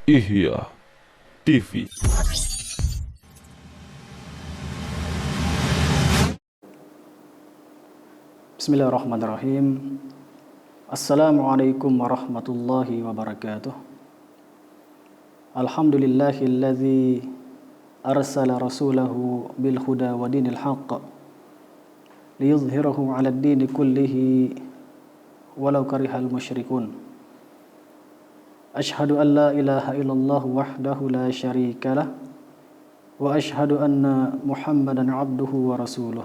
Ihya TV. Bismillahirrahmanirrahim. Assalamualaikum warahmatullahi wabarakatuh. Alhamdulillahilladzi arsala rasulahu bil huda wa dinil haqq liyudhhirahu 'alad dini kullihi walau karihal musyrikun. Ashhadu an la ilaha illallah wahdahu la syarikalah wa ashhadu anna Muhammadan 'abduhu wa rasuluh.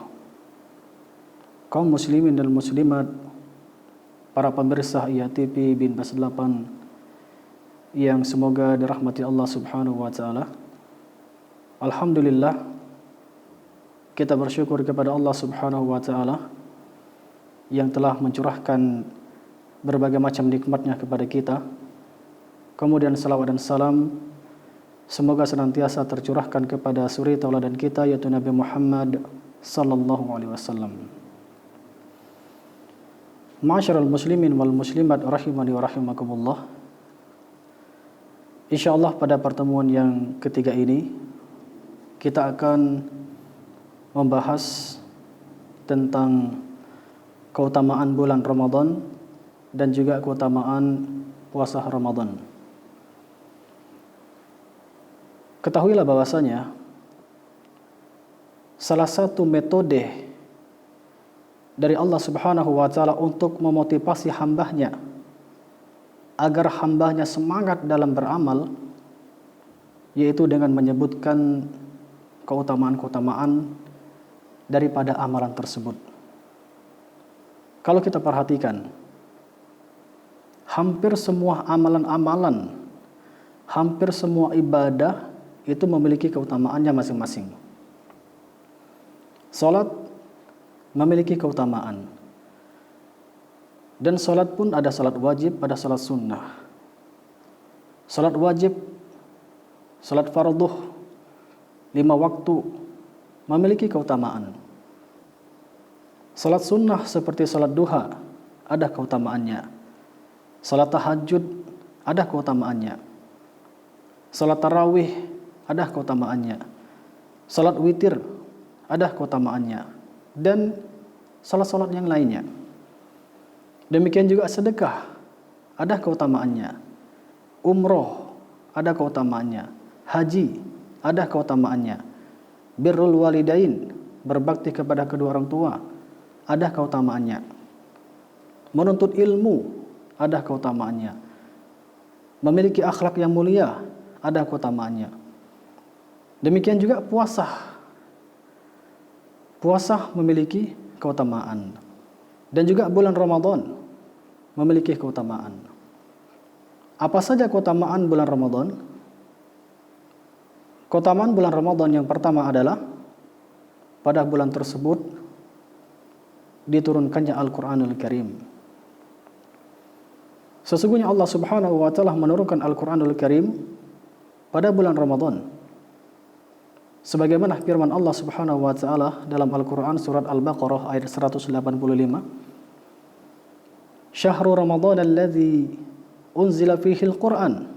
Kaum muslimin dan muslimat, para pemirsa IHya TV bin Bas 8 yang semoga dirahmati Allah Subhanahu wa taala. Alhamdulillah, kita bersyukur kepada Allah Subhanahu wa taala yang telah mencurahkan berbagai macam nikmatnya kepada kita. Kemudian salawat dan salam semoga senantiasa tercurahkan kepada suri tauladan kita, yaitu Nabi Muhammad sallallahu alaihi wasallam. Ma'asyiral muslimin wal muslimat rahimani wa rahimakumullah. Insyaallah pada pertemuan yang ketiga ini kita akan membahas tentang keutamaan bulan Ramadan dan juga keutamaan puasa Ramadan. Ketahuilah bahwasanya salah satu metode dari Allah Subhanahu wa taala untuk memotivasi hambanya agar hambanya semangat dalam beramal, yaitu dengan menyebutkan keutamaan-keutamaan daripada amalan tersebut. Kalau kita perhatikan, hampir semua amalan-amalan, hampir semua ibadah itu memiliki keutamaannya masing-masing. Salat memiliki keutamaan. Dan salat pun ada salat wajib, ada salat sunnah. Salat wajib, salat farduh, 5 waktu memiliki keutamaan. Salat sunnah seperti salat duha ada keutamaannya. Salat tahajud ada keutamaannya. Salat tarawih ada keutamaannya. Salat witir ada keutamaannya. Dan salat-salat yang lainnya. Demikian juga sedekah ada keutamaannya. Umroh ada keutamaannya. Haji ada keutamaannya. Birrul walidain, berbakti kepada kedua orang tua, ada keutamaannya. Menuntut ilmu ada keutamaannya. Memiliki akhlak yang mulia ada keutamaannya. Demikian juga puasa. Puasa memiliki keutamaan. Dan juga bulan Ramadan memiliki keutamaan. Apa saja keutamaan bulan Ramadan? Keutamaan bulan Ramadan yang pertama adalah pada bulan tersebut diturunkannya Al-Quranul Karim. Sesungguhnya Allah Subhanahu wa taala menurunkan Al-Quranul Karim pada bulan Ramadan. Sebagaimana firman Allah Subhanahu wa taala dalam Al-Qur'an surat Al-Baqarah ayat 185. Syahrul Ramadan alladzi unzila fihi al-Qur'an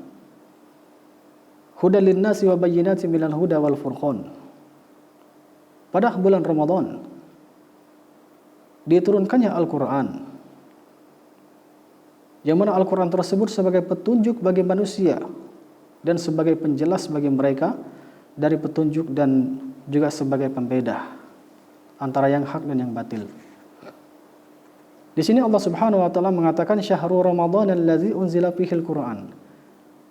hudan lin-nasi wa bayyinatin minal huda wal furqan. Pada bulan Ramadan diturunkannya Al-Qur'an, yang mana Al-Qur'an tersebut sebagai petunjuk bagi manusia dan sebagai penjelas bagi mereka dari petunjuk dan juga sebagai pembeda antara yang hak dan yang batil. Di sini Allah Subhanahu wa taala mengatakan syahrul Ramadan allazi unzila fihil Qur'an.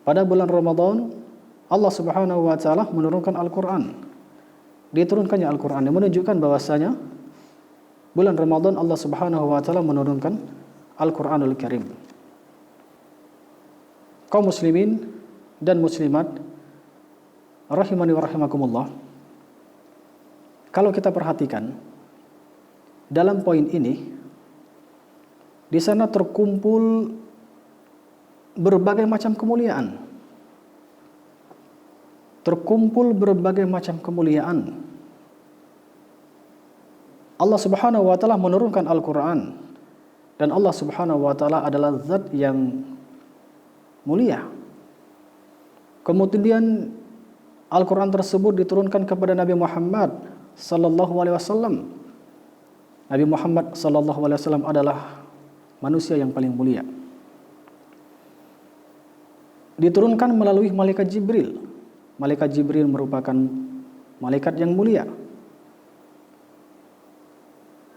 Pada bulan Ramadan Allah Subhanahu wa taala menurunkan Al-Qur'an. Diturunkannya Al-Qur'an yang menunjukkan bahwasanya bulan Ramadan Allah Subhanahu wa taala menurunkan Al-Qur'anul Karim. Kaum muslimin dan muslimat rahimani wa rahimakumullah. Kalau kita perhatikan dalam poin ini, di sana terkumpul berbagai macam kemuliaan. Terkumpul berbagai macam kemuliaan. Allah Subhanahu wa taala menurunkan Al-Qur'an Dan Allah Subhanahu wa taala adalah zat yang mulia. Kemudian Al-Quran tersebut diturunkan kepada Nabi Muhammad sallallahu alaihi wasallam. Nabi Muhammad sallallahu alaihi wasallam adalah manusia yang paling mulia. Diturunkan melalui malaikat Jibril. Malaikat Jibril merupakan malaikat yang mulia.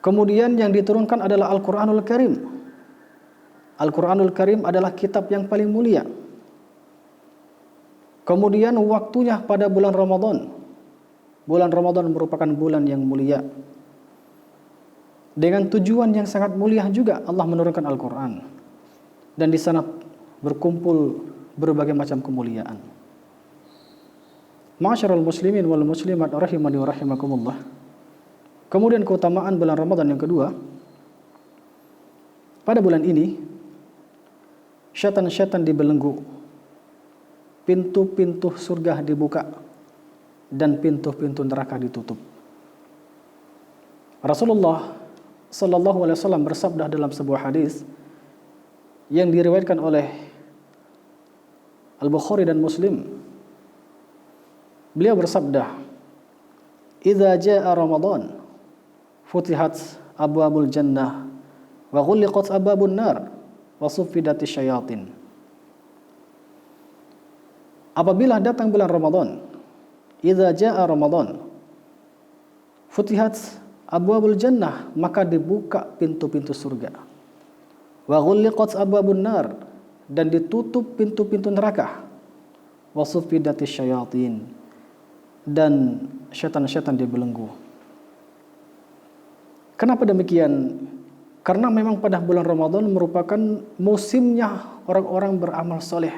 Kemudian yang diturunkan adalah Al-Quranul Karim. Al-Quranul Karim adalah kitab yang paling mulia. Kemudian waktunya pada bulan Ramadan. Bulan Ramadan merupakan bulan yang mulia. Dengan tujuan yang sangat mulia juga Allah menurunkan Al-Quran. Dan di sana berkumpul berbagai macam kemuliaan. Ma'asyiral muslimin wal muslimat rahimani wa rahimakumullah. Kemudian keutamaan bulan Ramadan yang kedua. Pada bulan ini syaitan-syaitan dibelenggu. Pintu-pintu surga dibuka dan pintu-pintu neraka ditutup. Rasulullah sallallahu alaihi wasallam bersabda dalam sebuah hadis yang diriwayatkan oleh Al-Bukhari dan Muslim. Beliau bersabda, "Idza jaa Ramadan, futihat abwabul jannah wa ghulliqat abwabun nar wa suffidatis syayatin." Apabila datang bulan Ramadan, idza jaa Ramadan, futihat abwabul jannah, maka dibuka pintu-pintu surga. Wa ghulliqat abwabun nar, dan ditutup pintu-pintu neraka. Wa suffidatis syayatin, dan syaitan-syaitan dibelenggu. Kenapa demikian? Karena memang pada bulan Ramadan merupakan musimnya orang-orang beramal soleh.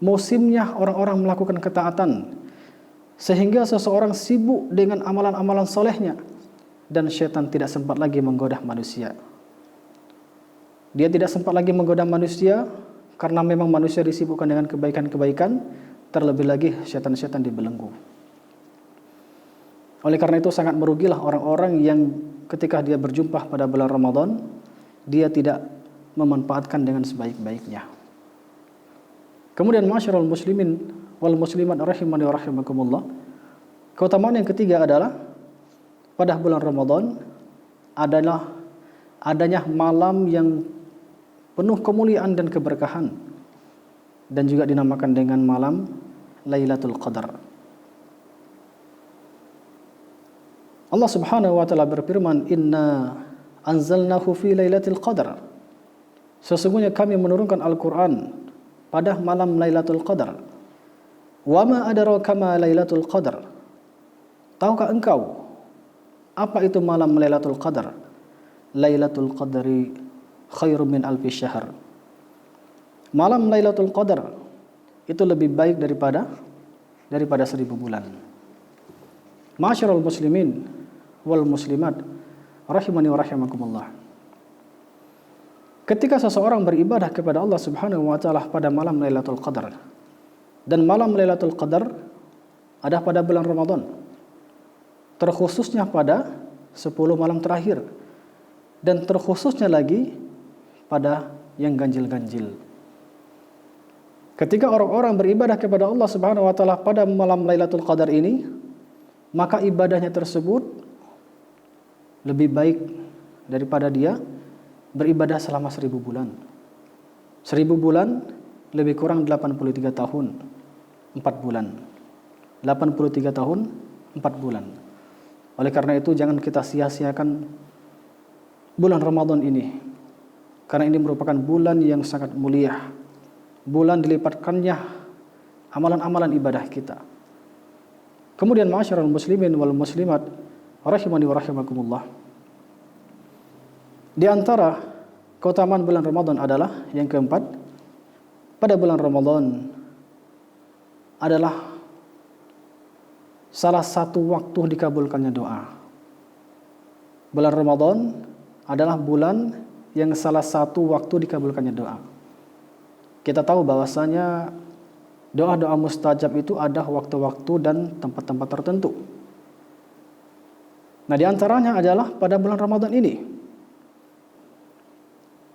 Musimnya orang-orang melakukan ketaatan, sehingga seseorang sibuk dengan amalan-amalan solehnya, dan syaitan tidak sempat lagi menggoda manusia. Dia tidak sempat lagi menggoda manusia, karena memang manusia disibukkan dengan kebaikan-kebaikan, terlebih lagi syaitan-syaitan dibelenggu. Oleh karena itu sangat merugilah orang-orang yang ketika dia berjumpa pada bulan Ramadan, dia tidak memanfaatkan dengan sebaik-baiknya. Kemudian masyarul muslimin wal muslimat rahimani wa rahimakumullah. Keutamaan yang ketiga adalah pada bulan Ramadan adalah adanya malam yang penuh kemuliaan dan keberkahan, dan juga dinamakan dengan malam Lailatul Qadar. Allah Subhanahu wa taala berfirman, "Inna anzalnahu fi Lailatul Qadar." Sesungguhnya kami menurunkan Al-Qur'an pada malam Lailatul Qadar. Wa ma adraka ma Lailatul Qadar? Tahukah engkau apa itu malam Lailatul Qadar? Lailatul Qadri khairum min alfi syahr. Malam Lailatul Qadar itu lebih baik daripada 1000 bulan. Ma'asyiral muslimin wal muslimat rahimani wa rahimakumullah. Ketika seseorang beribadah kepada Allah Subhanahu wa taala pada malam Lailatul Qadar, dan malam Lailatul Qadar ada pada bulan Ramadan, terkhususnya pada 10 malam terakhir, dan terkhususnya lagi pada yang ganjil-ganjil. Ketika orang-orang beribadah kepada Allah Subhanahu wa taala pada malam Lailatul Qadar ini, maka ibadahnya tersebut lebih baik daripada dia beribadah selama 1000 bulan. 1000 bulan lebih kurang 83 tahun 4 bulan. 83 tahun 4 bulan. Oleh karena itu jangan kita sia-siakan bulan Ramadan ini, karena ini merupakan bulan yang sangat mulia. Bulan dilipatkannya amalan-amalan ibadah kita. Kemudian ma'asyiral muslimin wal muslimat rahimani wa rahimakumullah. Di antara keutamaan bulan Ramadan adalah yang keempat, pada bulan Ramadan adalah salah satu waktu dikabulkannya doa. Bulan Ramadan adalah bulan yang salah satu waktu dikabulkannya doa. Kita tahu bahwasanya doa-doa mustajab itu ada waktu-waktu dan tempat-tempat tertentu. Nah, di antaranya adalah pada bulan Ramadan ini.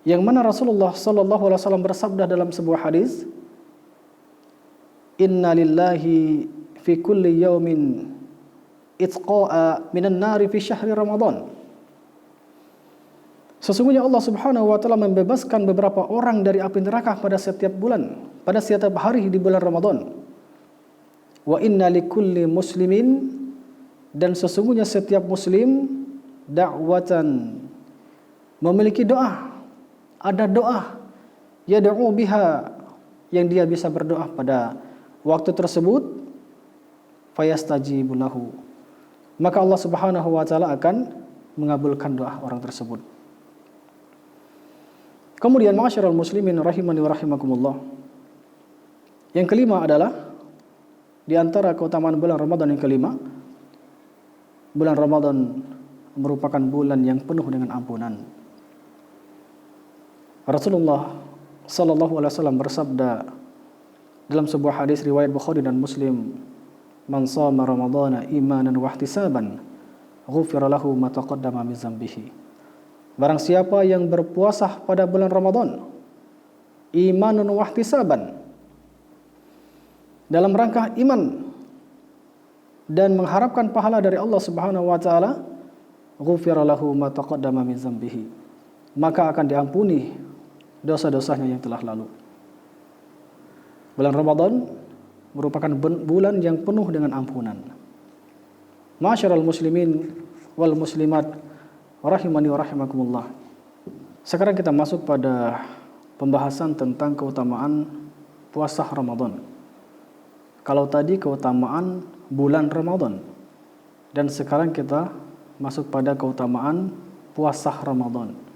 yang mana Rasulullah sallallahu alaihi wasallam bersabda dalam sebuah hadis, "Inna lillahi fi kulli yaumin itqa'a minan nari fi syahri Ramadan." Sesungguhnya Allah Subhanahu wa taala membebaskan beberapa orang dari api neraka pada setiap bulan, pada setiap hari di bulan Ramadan. Wa inna likulli muslimin, dan sesungguhnya setiap muslim da'watan, memiliki doa, ada doa yad'u biha, yang dia bisa berdoa pada waktu tersebut, fayastajibu lahu, maka Allah Subhanahu wa taala akan mengabulkan doa orang tersebut. Kemudian ma'asyiral muslimin rahimani wa rahimakumullah, yang kelima adalah di antara keutamaan bulan Ramadan yang kelima, bulan Ramadan merupakan bulan yang penuh dengan ampunan. Rasulullah sallallahu alaihi wasallam bersabda dalam sebuah hadis riwayat Bukhari dan Muslim, "Man shama ramadhana imanan wa ihtisaban, ghufira lahu ma taqaddama min dzambihi." Barang siapa yang berpuasa pada bulan Ramadan imanan wa ihtisaban, dalam rangka iman dan mengharapkan pahala dari Allah Subhanahu wa taala, ghufira lahu ma taqaddama min dzambihi, maka akan diampuni dosa-dosanya yang telah lalu. Bulan Ramadan merupakan bulan yang penuh dengan ampunan. Ma'asyiral muslimin wal muslimat rahimani wa rahimakumullah. Sekarang kita masuk pada pembahasan tentang keutamaan puasa Ramadan. Kalau tadi keutamaan bulan Ramadan, dan sekarang kita masuk pada keutamaan puasa Ramadan.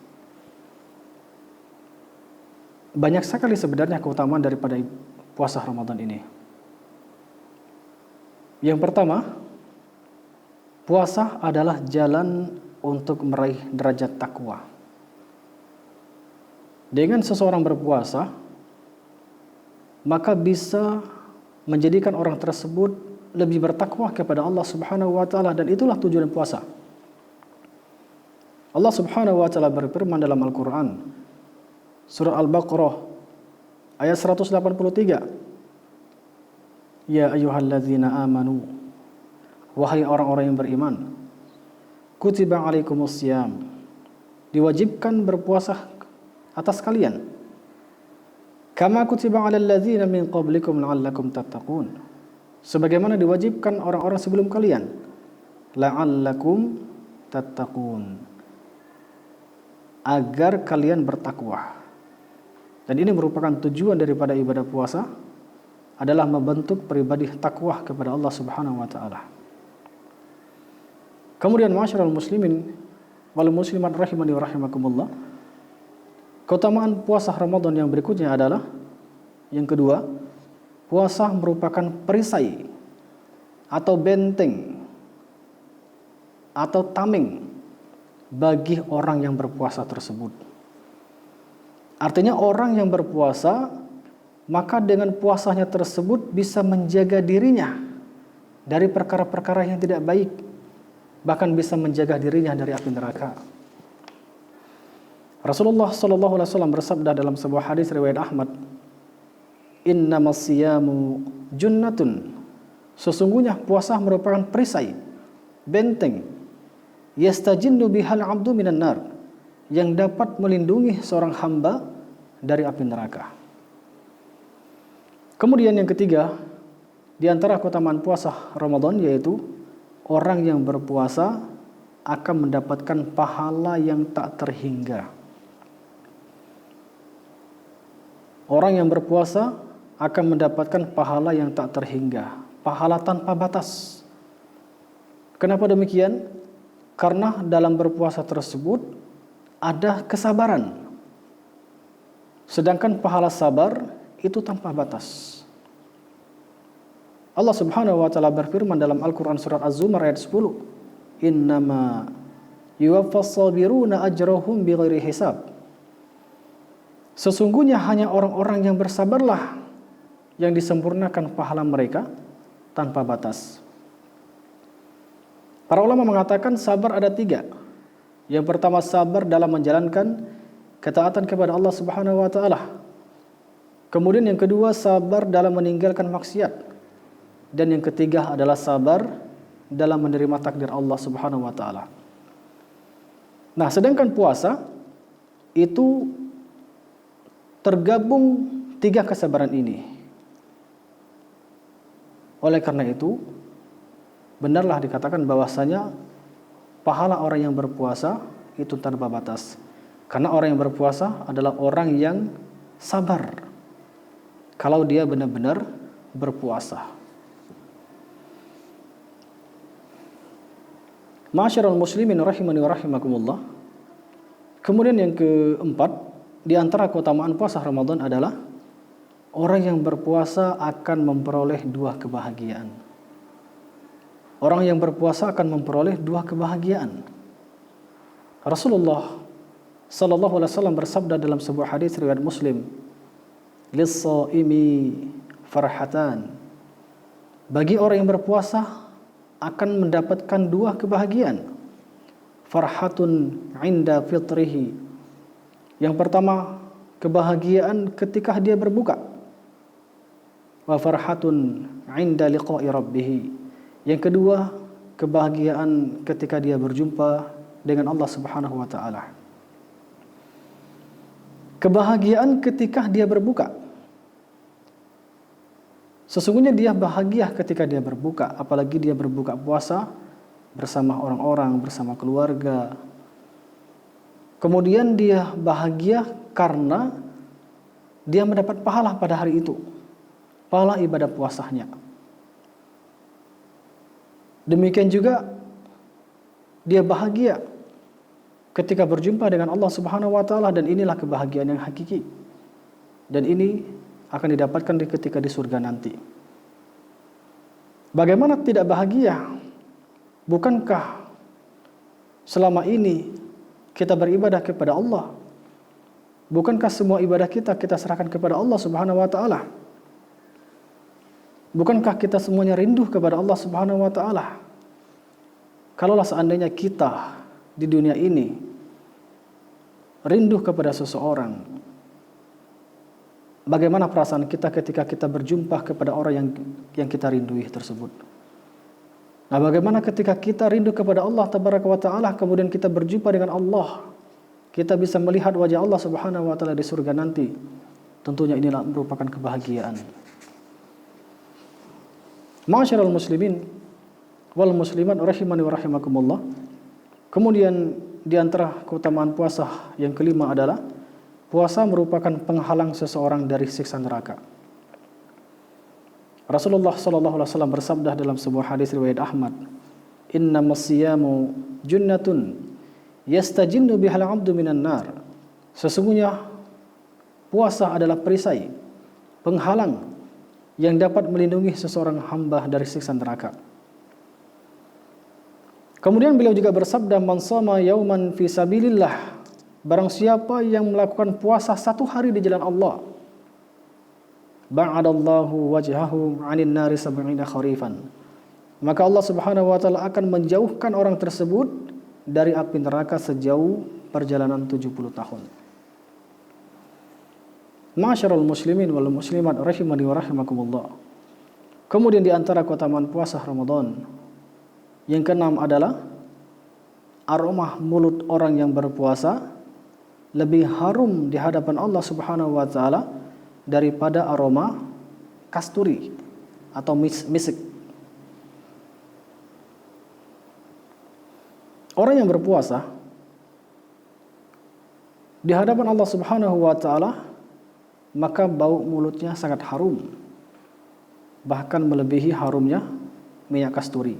Banyak sekali sebenarnya keutamaan daripada puasa Ramadan ini. Yang pertama, puasa adalah jalan untuk meraih derajat takwa. Dengan seseorang berpuasa, maka bisa menjadikan orang tersebut lebih bertakwa kepada Allah Subhanahu wa taala, dan itulah tujuan puasa. Allah Subhanahu wa taala berfirman dalam Al-Qur'an, surah Al-Baqarah ayat 183, "Ya ayyuhalladzina amanu", wahai orang-orang yang beriman, "kutiba alaikumusiyam", diwajibkan berpuasa atas kalian, "kama kutiba alal ladzina min qablikum la'allakum tattaqun", sebagaimana diwajibkan orang-orang sebelum kalian, la'allakum tattaqun, agar kalian bertakwa. Dan ini merupakan tujuan daripada ibadah puasa, adalah membentuk pribadi takwa kepada Allah Subhanahu wa taala. Kemudian ma'asyiral muslimin wal muslimat rahimani wa rahimakumullah, keutamaan puasa Ramadan yang berikutnya adalah yang kedua, puasa merupakan perisai atau benteng atau tameng bagi orang yang berpuasa tersebut. Artinya orang yang berpuasa, maka dengan puasanya tersebut bisa menjaga dirinya dari perkara-perkara yang tidak baik, bahkan bisa menjaga dirinya dari api neraka. Rasulullah sallallahu alaihi wasallam bersabda dalam sebuah hadis riwayat Ahmad, "Innamas siyamu junnatun", sesungguhnya puasa merupakan perisai, benteng, yastajinnu bihal 'abdu minan nar, yang dapat melindungi seorang hamba dari api neraka. Kemudian yang ketiga, di antara keutamaan puasa Ramadan yaitu orang yang berpuasa akan mendapatkan pahala yang tak terhingga. Orang yang berpuasa akan mendapatkan pahala yang tak terhingga, pahala tanpa batas. Kenapa demikian? Karena dalam berpuasa tersebut ada kesabaran. Sedangkan pahala sabar itu tanpa batas. Allah Subhanahu wa taala berfirman dalam Al-Qur'an surat Az-Zumar ayat 10, "Innama yuwaffas sabiruna ajrahum bighairi hisab." Sesungguhnya hanya orang-orang yang bersabarlah yang disempurnakan pahala mereka tanpa batas. Para ulama mengatakan sabar ada 3. Yang pertama, sabar dalam menjalankan ketaatan kepada Allah Subhanahu wa taala. Kemudian yang kedua, sabar dalam meninggalkan maksiat. Dan yang ketiga adalah sabar dalam menerima takdir Allah Subhanahu wa taala. Nah, sedangkan puasa itu tergabung 3 kesabaran ini. Oleh karena itu, benarlah dikatakan bahwasanya pahala orang yang berpuasa itu tanpa batas. Karena orang yang berpuasa adalah orang yang sabar kalau dia benar-benar berpuasa. Ma'asyiral muslimin rahimani wa rahimakumullah. Kemudian yang keempat, di antara keutamaan puasa Ramadan adalah orang yang berpuasa akan memperoleh 2 kebahagiaan. Orang yang berpuasa akan memperoleh 2 kebahagiaan. Rasulullah sallallahu alaihi wasallam bersabda dalam sebuah hadis riwayat Muslim, "Lis-shaimi farhatan." Bagi orang yang berpuasa akan mendapatkan 2 kebahagiaan. Farhatun 'inda fitrihi. Yang pertama, kebahagiaan ketika dia berbuka. Wa farhatun 'inda liqa'i rabbih. Yang kedua, kebahagiaan ketika dia berjumpa dengan Allah Subhanahu wa taala. Kebahagiaan ketika dia berbuka. Sesungguhnya dia bahagia ketika dia berbuka, apalagi dia berbuka puasa bersama orang-orang, bersama keluarga. Kemudian dia bahagia karena dia mendapat pahala pada hari itu, pahala ibadah puasanya. Demikian juga dia bahagia ketika berjumpa dengan Allah Subhanahu wa taala, dan inilah kebahagiaan yang hakiki. Dan ini akan didapatkan ketika di surga nanti. Bagaimana tidak bahagia? Bukankah selama ini kita beribadah kepada Allah? Bukankah semua ibadah kita serahkan kepada Allah Subhanahu wa taala? Bukankah kita semuanya rindu kepada Allah Subhanahu wa taala? Kalaulah seandainya kita di dunia ini rindu kepada seseorang, bagaimana perasaan kita ketika kita berjumpa kepada orang yang kita rindui tersebut? Nah, bagaimana ketika kita rindu kepada Allah Tabaraka wa taala, kemudian kita berjumpa dengan Allah, kita bisa melihat wajah Allah Subhanahu wa taala di surga nanti? Tentunya inilah merupakan kebahagiaan. Ma'asyiral muslimin wal muslimat rahimani wa rahimakumullah. Kemudian di antara keutamaan puasa yang kelima adalah puasa merupakan penghalang seseorang dari siksa neraka. Rasulullah sallallahu alaihi wasallam bersabda dalam sebuah hadis riwayat Ahmad, "Innamas siyamu junnatun yastajinnu bihal 'abdu minan nar." Sesungguhnya puasa adalah perisai, penghalang yang dapat melindungi seseorang hamba dari siksa neraka. Kemudian beliau juga bersabda, "Man shoma yauman fi sabilillah." Barang siapa yang melakukan puasa 1 hari di jalan Allah, ba'adallahu wajhahu 'anil nari 70 kharifan. Maka Allah Subhanahu wa taala akan menjauhkan orang tersebut dari api neraka sejauh perjalanan 70 tahun. Ma'asyiral muslimin wal muslimat rahimani wa rahimakumullah. Kemudian di antara keutamaan puasa Ramadan yang keenam adalah aroma mulut orang yang berpuasa lebih harum di hadapan Allah Subhanahu wa taala daripada aroma kasturi atau misik. Orang yang berpuasa di hadapan Allah Subhanahu wa taala, maka bau mulutnya sangat harum, bahkan melebihi harumnya minyak kasturi.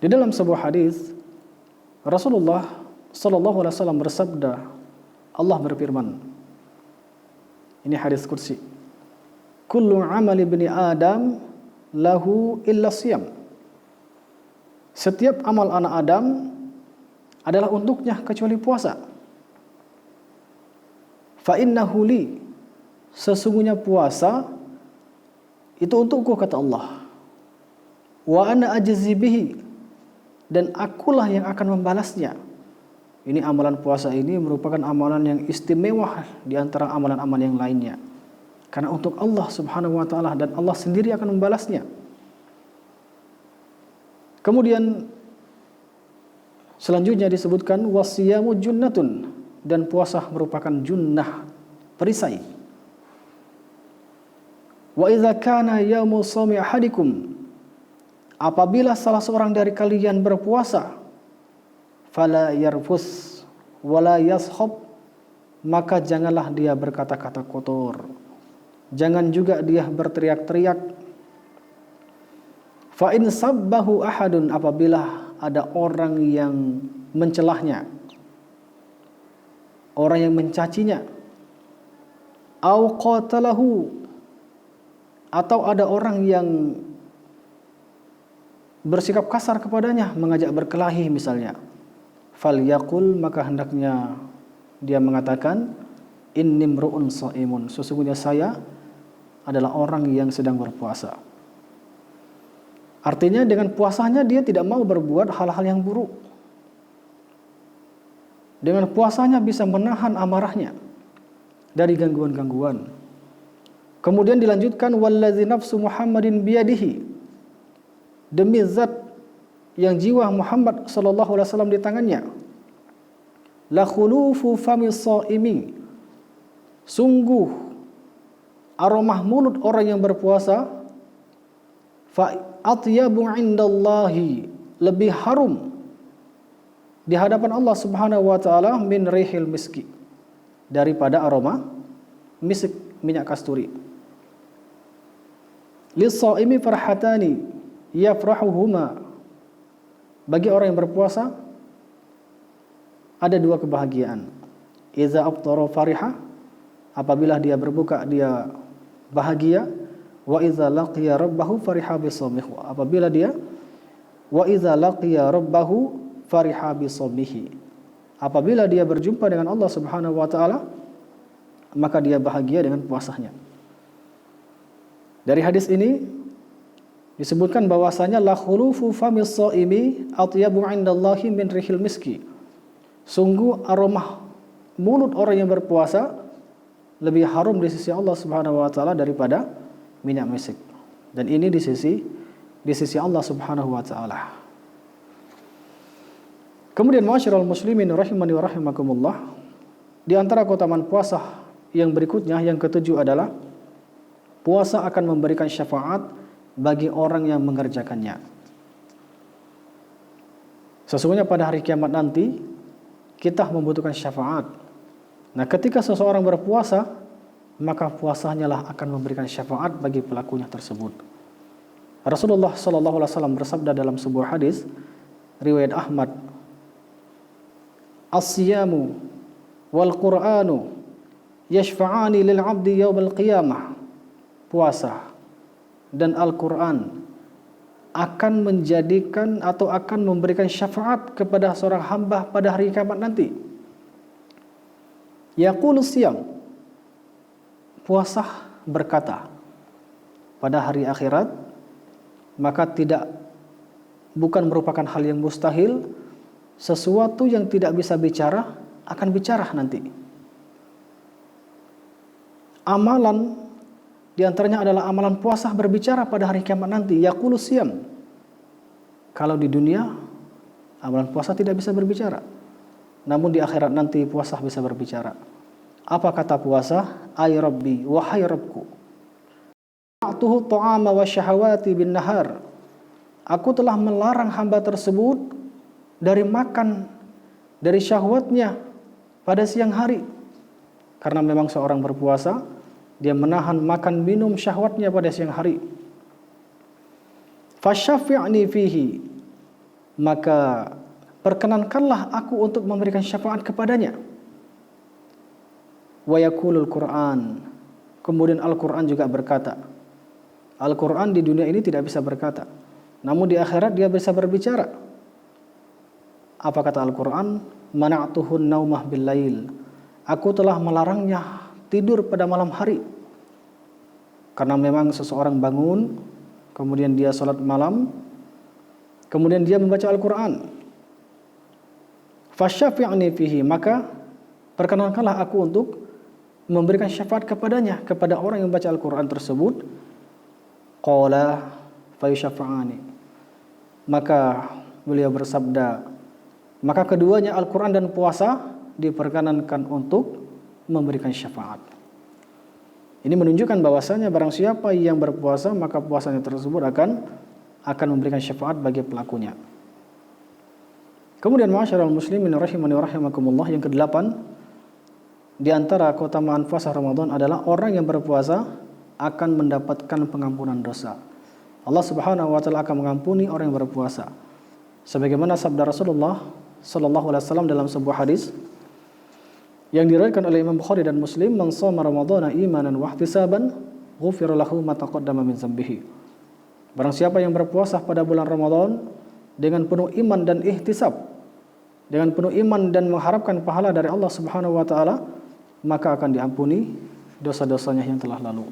Di dalam sebuah hadis, Rasulullah sallallahu alaihi wasallam bersabda, Allah berfirman, ini hadis qudsi, "Kullu 'amali ibni Adam lahu illa siyam." Setiap amal anak Adam adalah untuknya kecuali puasa. Fa innahu li, sesungguhnya puasa itu untukku, kata Allah. Wa ana ajzi bihi, dan akulah yang akan membalasnya. Ini amalan puasa ini merupakan amalan yang istimewa di antara amalan-amalan yang lainnya. Karena untuk Allah Subhanahu wa taala, dan Allah sendiri akan membalasnya. Kemudian selanjutnya disebutkan wasiyamu junnatun, dan puasa merupakan junnah, perisai. Wa idza kana yaumu shaumi ahadikum, apabila salah seorang dari kalian berpuasa, fala yarfus wala yashab, maka janganlah dia berkata-kata kotor, jangan juga dia berteriak-teriak. Fa in sabbahu ahadun, apabila ada orang yang mencelahnya, orang yang mencacinya, au qatalahu, atau ada orang yang bersikap kasar kepadanya, mengajak berkelahi misalnya, falyaqul, maka hendaknya dia mengatakan, inni mru'un shaimun, sesungguhnya saya adalah orang yang sedang berpuasa. Artinya dengan puasanya dia tidak mau berbuat hal-hal yang buruk. Dengan puasanya bisa menahan amarahnya dari gangguan-gangguan. Kemudian dilanjutkan, wallazi nafsu Muhammadin biyadihi, demi zat yang jiwa Muhammad sallallahu alaihi wasallam di tangannya, la khulufu fami shaimi, sungguh aromah mulut orang yang berpuasa, fa atyabu indallahi, lebih harum di hadapan Allah Subhanahu wa taala, min rihil miski, daripada aroma misik, minyak kasturi. Lis-shaimi farhatani yafrahuhuma, bagi orang yang berpuasa ada dua kebahagiaan. Iza aftara fariha, apabila dia berbuka dia bahagia. Wa iza laqiya rabbahu fariha bisawmihi, apabila dia wa iza laqiya rabbahu fariha bisawmihi, apabila dia berjumpa dengan Allah Subhanahu wa taala, maka dia bahagia dengan puasanya. Dari hadis ini disebutkan bahwasanya la khulufu famis shaimi atyabu indallahi min rihil miski, sungguh aroma mulut orang yang berpuasa lebih harum di sisi Allah Subhanahu wa taala daripada minyak misik. Dan ini di sisi Allah Subhanahu wa taala. Kemudian ma'asyiral muslimin rahimani wa rahimakumullah, di antara keutamaan puasa yang berikutnya, yang ketujuh adalah puasa akan memberikan syafaat bagi orang yang mengerjakannya. Sesungguhnya pada hari kiamat nanti kita membutuhkan syafaat. Nah, ketika seseorang berpuasa, maka puasanya lah akan memberikan syafaat bagi pelakunya tersebut. Rasulullah sallallahu alaihi wasallam bersabda dalam sebuah hadis riwayat Ahmad, "As-siyamu wal Qur'anu yashfa'ani lil 'abdi yaumil qiyamah." Puasa dan Al-Quran akan menjadikan atau akan memberikan syafaat kepada seorang hamba pada hari kiamat nanti. Yaqulus siyam, puasa berkata, pada hari akhirat, maka bukan merupakan hal yang mustahil, sesuatu yang tidak bisa bicara akan bicara nanti. Amalan di antaranya adalah amalan puasa berbicara pada hari kiamat nanti. Yaqulus siyam. Kalau di dunia amalan puasa tidak bisa berbicara, namun di akhirat nanti puasa bisa berbicara. Apa kata puasa? Ay Rabbi, wahai Rabbku, a'tuhu ta'ama wa syahawati bin nahar, aku telah melarang hamba tersebut dari makan dari syahwatnya pada siang hari. Karena memang seorang berpuasa, dia menahan makan minum syahwatnya pada siang hari. Fasyafi'ni fihi, maka perkenankanlah aku untuk memberikan syafaat kepadanya. Wa yaqulul Qur'an, kemudian Al-Qur'an juga berkata. Al-Qur'an di dunia ini tidak bisa berkata, namun di akhirat dia bisa berbicara. Apa kata Al-Qur'an? Mana'tuhun naumah bil lail, aku telah melarangnya tidur pada malam hari. Karena memang seseorang bangun, kemudian dia sholat malam, kemudian dia membaca Al-Quran. Fasyafi'ni fihi, maka perkenankanlah aku untuk memberikan syafaat kepadanya, kepada orang yang membaca Al-Quran tersebut. Qala fayusyafa'ani, maka beliau bersabda, maka keduanya Al-Quran dan puasa diperkenankan untuk memberikan syafaat. Ini menunjukkan bahwasanya barang siapa yang berpuasa, maka puasanya tersebut akan memberikan syafaat bagi pelakunya. Kemudian ma'asyiral muslimin rahimani wa rahimakumullah, yang kedelapan di antara keutamaan puasa Ramadan adalah orang yang berpuasa akan mendapatkan pengampunan dosa. Allah Subhanahu wa taala akan mengampuni orang yang berpuasa. Sebagaimana sabda Rasulullah sallallahu alaihi wasallam dalam sebuah hadis yang diriwayatkan oleh Imam Bukhari dan Muslim, "Man shoma ramadhana imanan wa ihtisaban, ghufira lahu ma taqaddama min dzambihi." Barang siapa yang berpuasa pada bulan Ramadan dengan penuh iman dan ihtisab, dengan penuh iman dan mengharapkan pahala dari Allah Subhanahu wa taala, maka akan diampuni dosa-dosanya yang telah lalu.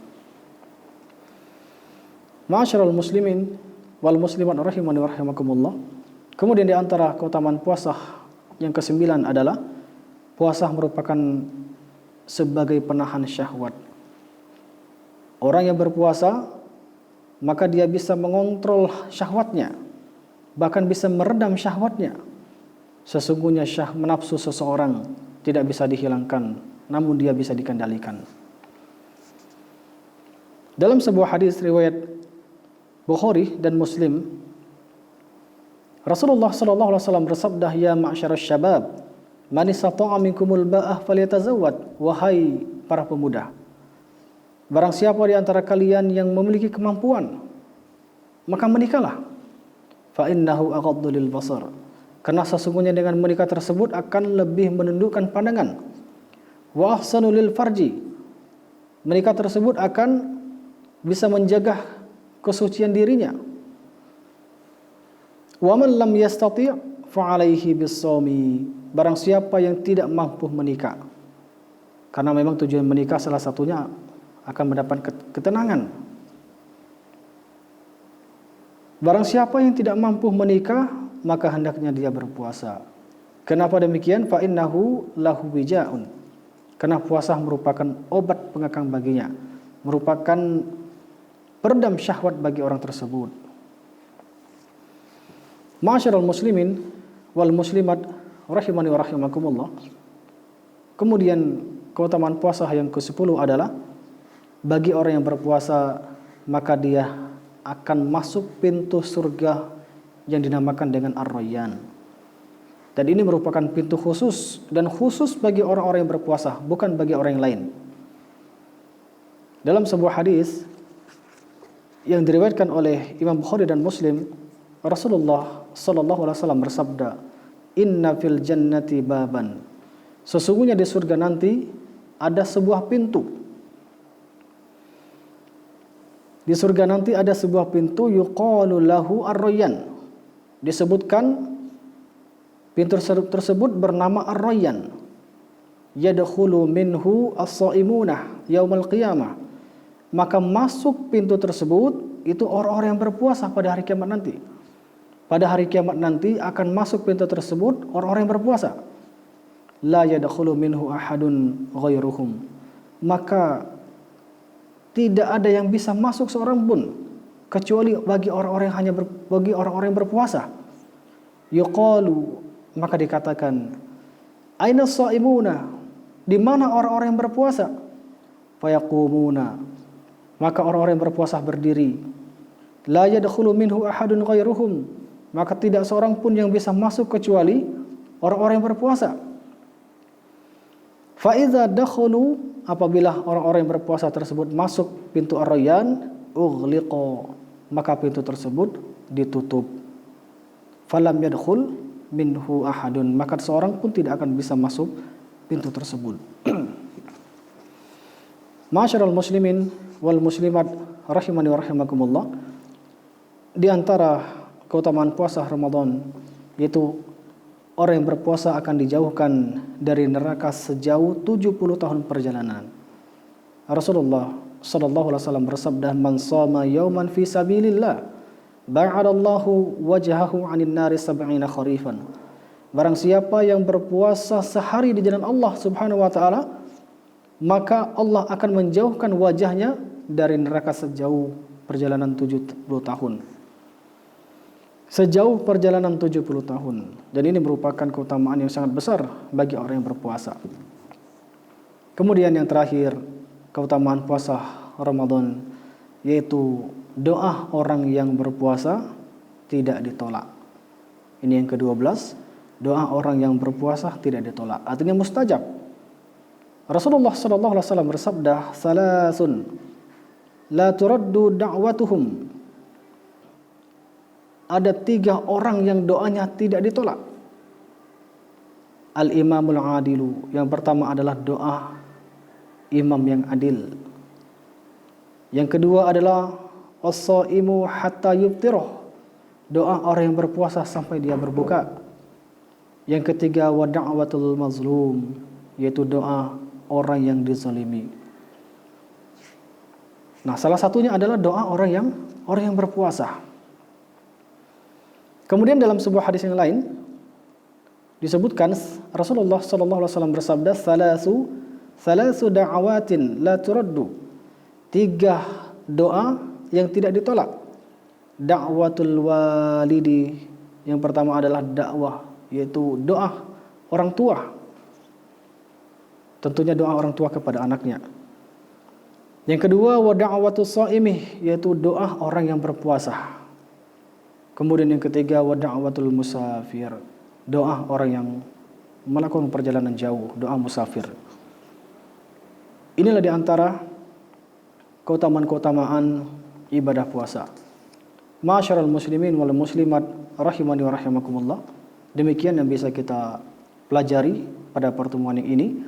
Ma'asyiral muslimin wal muslimat rahimani wa rahimakumullah. Kemudian di antara keutamaan puasa yang ke-9 adalah puasa merupakan sebagai penahan syahwat. Orang yang berpuasa, maka dia bisa mengontrol syahwatnya, bahkan bisa meredam syahwatnya. Sesungguhnya nafsu seseorang tidak bisa dihilangkan, namun dia bisa dikendalikan. Dalam sebuah hadis riwayat Bukhari dan Muslim, Rasulullah sallallahu alaihi wasallam bersabda, "Ya ma'syarasy syabab, man istata'a minkumul ba'ah falyatazawwad." Wahai para pemuda, barang siapa di antara kalian yang memiliki kemampuan, maka menikahlah. Fa innahu aghaddu lil basar. Karena sesungguhnya dengan menikah tersebut akan lebih menundukkan pandangan. Wa ahsanu lil farji. Menikah tersebut akan bisa menjaga kesucian dirinya. Wa man lam yastati' fa 'alaihi bis-shaumi. Barang siapa yang tidak mampu menikah, karena memang tujuan menikah salah satunya akan mendapat ketenangan. Barang siapa yang tidak mampu menikah, maka hendaknya dia berpuasa. Kenapa demikian? Fa innahu lahu wijaun. Karena puasa merupakan obat pengekang baginya, merupakan peredam syahwat bagi orang tersebut. Ma'asyiral muslimin wal muslimat rahimani wa rahimakumullah. Kemudian keutamaan puasa yang ke-10 adalah bagi orang yang berpuasa, maka dia akan masuk pintu surga yang dinamakan dengan Ar-Rayyan. Dan ini merupakan pintu khusus, dan khusus bagi orang-orang yang berpuasa, bukan bagi orang yang lain. Dalam sebuah hadis yang diriwayatkan oleh Imam Bukhari dan Muslim, Rasulullah sallallahu alaihi wasallam bersabda, "Inna fil jannati baban." Sesungguhnya di surga nanti ada sebuah pintu. Di surga nanti ada sebuah pintu, yuqalu lahu Ar-Rayyan. Disebutkan pintu tersebut bernama Ar-Rayyan. Yadkhulu minhu as-shaimuna yaumal qiyamah. Maka masuk pintu tersebut itu orang-orang yang berpuasa pada hari kiamat nanti. Pada hari kiamat nanti akan masuk pintu tersebut orang-orang yang berpuasa. La yadkhulu minhu ahadun ghairuhum. Maka tidak ada yang bisa masuk seorang pun kecuali bagi orang-orang yang bagi orang-orang yang berpuasa. Yuqalu, maka dikatakan, aina shaimuna? Di mana orang-orang yang berpuasa? Fayaqumuna, maka orang-orang yang berpuasa berdiri. La yadkhulu minhu ahadun ghairuhum, maka tidak seorang pun yang bisa masuk kecuali orang-orang yang berpuasa. Fa iza dakhulu, apabila orang-orang yang berpuasa tersebut masuk pintu Ar-Rayyan, ughliqa, maka pintu tersebut ditutup. Falam yadkhul minhu ahadun, maka seorang pun tidak akan bisa masuk pintu tersebut. Ma'asyiral muslimin wal muslimat rahimani wa rahimakumullah. Di antara keutamaan puasa Ramadan yaitu orang yang berpuasa akan dijauhkan dari neraka sejauh 70 tahun perjalanan. Rasulullah sallallahu alaihi wasallam bersabda, "Man shoma yauman fi sabilillah, ba'adallahu wajhahu 'anil nari 70 kharifan." barang siapa yang berpuasa sehari di jalan Allah Subhanahu wa taala, maka Allah akan menjauhkan wajahnya dari neraka sejauh perjalanan 70 tahun. Sejauh perjalanan 70 tahun. Dan ini merupakan keutamaan yang sangat besar bagi orang yang berpuasa. Kemudian yang terakhir, keutamaan puasa Ramadan, yaitu doa orang yang berpuasa tidak ditolak. Ini yang ke-12, doa orang yang berpuasa tidak ditolak. Artinya mustajab. Rasulullah sallallahu alaihi wasallam bersabda, "Salasun la turaddu da'watuhum." Ada 3 orang yang doanya tidak ditolak. Al-imamul adilu, yang pertama adalah doa imam yang adil. Yang kedua adalah as-shaimu hatta yuftirah, doa orang yang berpuasa sampai dia berbuka. Yang ketiga wa da'watul mazlum, yaitu doa orang yang dizalimi. Nah, salah satunya adalah doa orang yang berpuasa. Kemudian dalam sebuah hadis yang lain disebutkan Rasulullah sallallahu alaihi wasallam bersabda, "Salasu da'awatin la turaddu." 3 doa yang tidak ditolak. Da'watul walidi, yang pertama adalah dakwah, yaitu doa orang tua. Tentunya doa orang tua kepada anaknya. Yang kedua wa da'watus shaimih, yaitu doa orang yang berpuasa. Kemudian yang ketiga wa da'watul musafir, doa orang yang melakukan perjalanan jauh, doa musafir. Inilah diantara keutamaan-keutamaan ibadah puasa. Ma'asyiral muslimin wal muslimat rahimani wa rahimakumullah. Demikian yang bisa kita pelajari pada pertemuan yang ini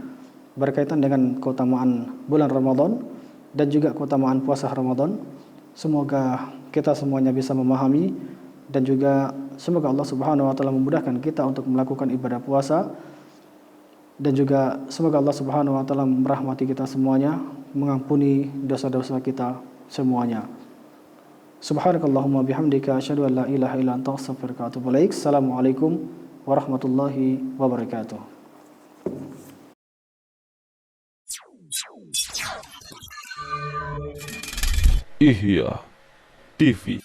berkaitan dengan keutamaan bulan Ramadan dan juga keutamaan puasa Ramadan. Semoga kita semuanya bisa memahami, dan juga semoga Allah Subhanahu wa taala memudahkan kita untuk melakukan ibadah puasa, dan juga semoga Allah Subhanahu wa taala merahmati kita semuanya, mengampuni dosa-dosa kita semuanya. Subhanakallahumma bihamdika asyhadu an la ilaha illa anta astaghfiruka wa atubu ilaik. Assalamualaikum warahmatullahi wabarakatuh. Ihya TV.